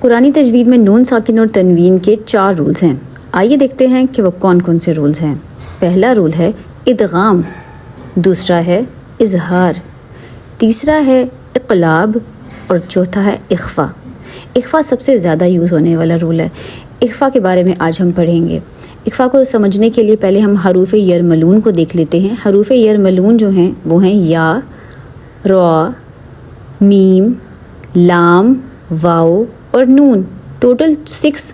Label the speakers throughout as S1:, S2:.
S1: قرآنی تجوید میں نون ساکن اور تنوین کے 4 رولز ہیں. آئیے دیکھتے ہیں کہ وہ کون کون سے رولز ہیں. پہلا رول ہے ادغام، دوسرا ہے اظہار، تیسرا ہے اقلاب اور چوتھا ہے اخفا. اخفا سب سے زیادہ یوز ہونے والا رول ہے. اخفا کے بارے میں آج ہم پڑھیں گے. اخفا کو سمجھنے کے لیے پہلے ہم حروف یرملون کو دیکھ لیتے ہیں. حروف یرملون جو ہیں وہ ہیں یا، را، میم، لام، واو اور نون. ٹوٹل 6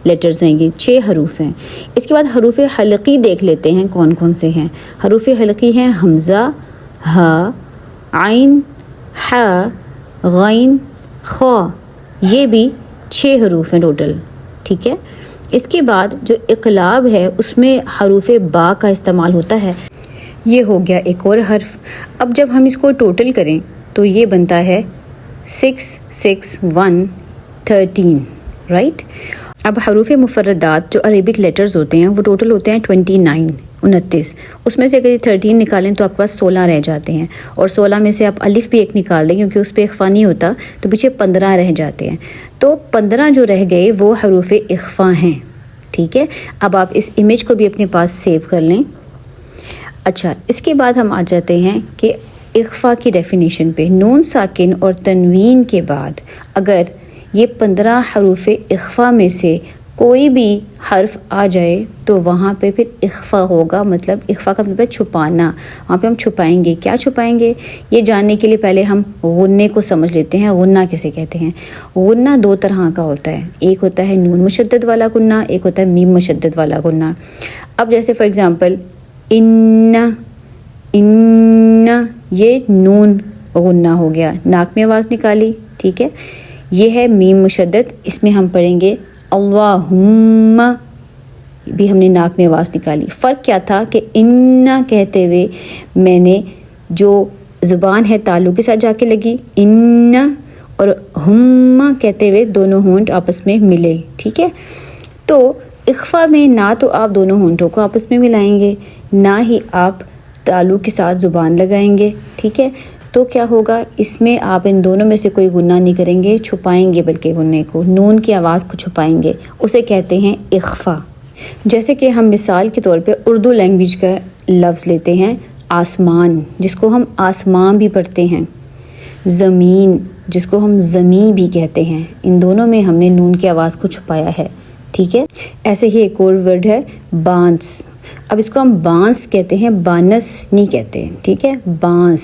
S1: لیٹرز ہیں، یہ 6 حروف ہیں. اس کے بعد حروف حلقی دیکھ لیتے ہیں کون کون سے ہیں. حروف حلقی ہیں حمزہ، ہا، عین، حا، غین، خا. یہ بھی 6 حروف ہیں ٹوٹل. ٹھیک ہے. اس کے بعد جو اقلاب ہے اس میں حروف با کا استعمال ہوتا ہے. یہ ہو گیا ایک اور حرف. اب جب ہم اس کو ٹوٹل کریں تو یہ بنتا ہے 6 6 1 13. رائٹ. اب حروف مفردات جو عربک لیٹرز ہوتے ہیں وہ ٹوٹل ہوتے ہیں 29. اس میں سے اگر یہ 13 نکالیں تو آپ کے پاس 16 رہ جاتے ہیں، اور 16 میں سے آپ الف بھی ایک نکال دیں کیونکہ اس پہ اخفا نہیں ہوتا تو پیچھے 15 رہ جاتے ہیں. تو 15 جو رہ گئے وہ حروف اخفا ہیں. ٹھیک ہے. اب آپ اس امیج کو بھی اپنے پاس سیو کر لیں. اچھا، اس کے بعد ہم آ جاتے ہیں کہ اخفا کی ڈیفینیشن پہ. نون ساکن اور تنوین کے بعد اگر یہ 15 حروف اخفا میں سے کوئی بھی حرف آ جائے تو وہاں پہ پھر اخفا ہوگا. مطلب اخفا کا مطلب چھپانا. وہاں پہ ہم چھپائیں گے. کیا چھپائیں گے یہ جاننے کے لیے پہلے ہم غنّے کو سمجھ لیتے ہیں. غنّہ کسے کہتے ہیں؟ غنّہ 2 طرح کا ہوتا ہے. ایک ہوتا ہے نون مشدد والا غنّہ، ایک ہوتا ہے میم مشدد والا غنّہ. اب جیسے فار ایگزامپل ان، یہ نون غنّہ ہو گیا، ناک میں آواز نکالی. ٹھیک ہے. یہ ہے میم مشدد، اس میں ہم پڑھیں گے اللہم، بھی ہم نے ناک میں آواز نکالی. فرق کیا تھا کہ ان کہتے ہوئے میں نے جو زبان ہے تالو کے ساتھ جا کے لگی ان، اور ہم کہتے ہوئے دونوں ہونٹ آپس میں ملے. ٹھیک ہے. تو اخفا میں نہ تو آپ دونوں ہونٹوں کو آپس میں ملائیں گے، نہ ہی آپ تالو کے ساتھ زبان لگائیں گے. ٹھیک ہے. تو کیا ہوگا، اس میں آپ ان دونوں میں سے کوئی غنّہ نہیں کریں گے، چھپائیں گے بلکہ غنّے کو، نون کی آواز کو چھپائیں گے. اسے کہتے ہیں اخفا. جیسے کہ ہم مثال کے طور پہ اردو لینگویج کا لفظ لیتے ہیں آسمان، جس کو ہم آسمان بھی پڑھتے ہیں، زمین جس کو ہم زمیں بھی کہتے ہیں. ان دونوں میں ہم نے نون کی آواز کو چھپایا ہے. ٹھیک ہے. ایسے ہی ایک اور ورڈ ہے بانس. اب اس کو ہم بانس کہتے ہیں، بانس نہیں کہتے. ٹھیک ہے. بانس،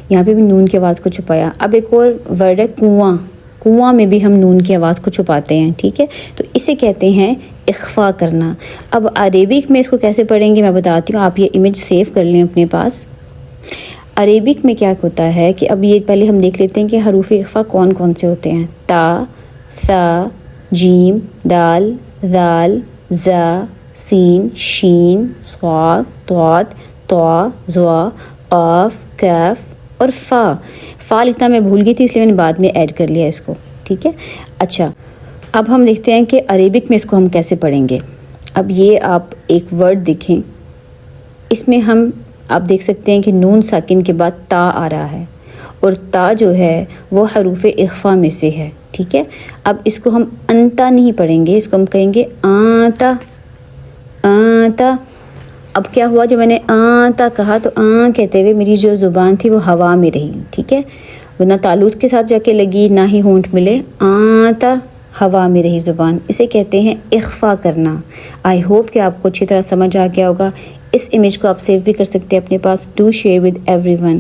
S1: یہاں پہ بھی نون کی آواز کو چھپایا. اب ایک اور ورڈ ہے کنواں. کنواں میں بھی ہم نون کی آواز کو چھپاتے ہیں. ٹھیک ہے. تو اسے کہتے ہیں اخفا کرنا. اب عربک میں اس کو کیسے پڑھیں گے میں بتاتی ہوں. آپ یہ امیج سیو کر لیں اپنے پاس. عربک میں کیا ہوتا ہے کہ اب یہ پہلے ہم دیکھ لیتے ہیں کہ حروف اخفا کون کون سے ہوتے ہیں. تا، ثا، جیم، دال، ذال، زا، سین، شین، صاد، طاء، طا، ظا، قاف، کاف اور فا. فا لکھنا میں بھول گئی تھی اس لیے میں نے بعد میں ایڈ کر لیا اس کو. ٹھیک ہے. اچھا، اب ہم دیکھتے ہیں کہ عربک میں اس کو ہم کیسے پڑھیں گے. اب یہ آپ ایک ورڈ دیکھیں، اس میں ہم آپ دیکھ سکتے ہیں کہ نون ساکن کے بعد تا آ رہا ہے، اور تا جو ہے وہ حروف اخفا میں سے ہے. ٹھیک ہے. اب اس کو ہم انتا نہیں پڑھیں گے، اس کو ہم کہیں گے آتا، آتا. اب کیا ہوا، جب میں نے آتا کہا تو کہتے ہوئے میری جو زبان تھی وہ ہوا میں رہی. ٹھیک ہے. وہ نہ تالوز کے ساتھ جا کے لگی نہ ہی ہونٹ ملے، آتا، ہوا میں رہی زبان. اسے کہتے ہیں اخفا کرنا. آئی ہوپ کہ آپ کو اچھی طرح سمجھ آ گیا ہوگا. اس امیج کو آپ سیو بھی کر سکتے ہیں اپنے پاس. Do share with every one.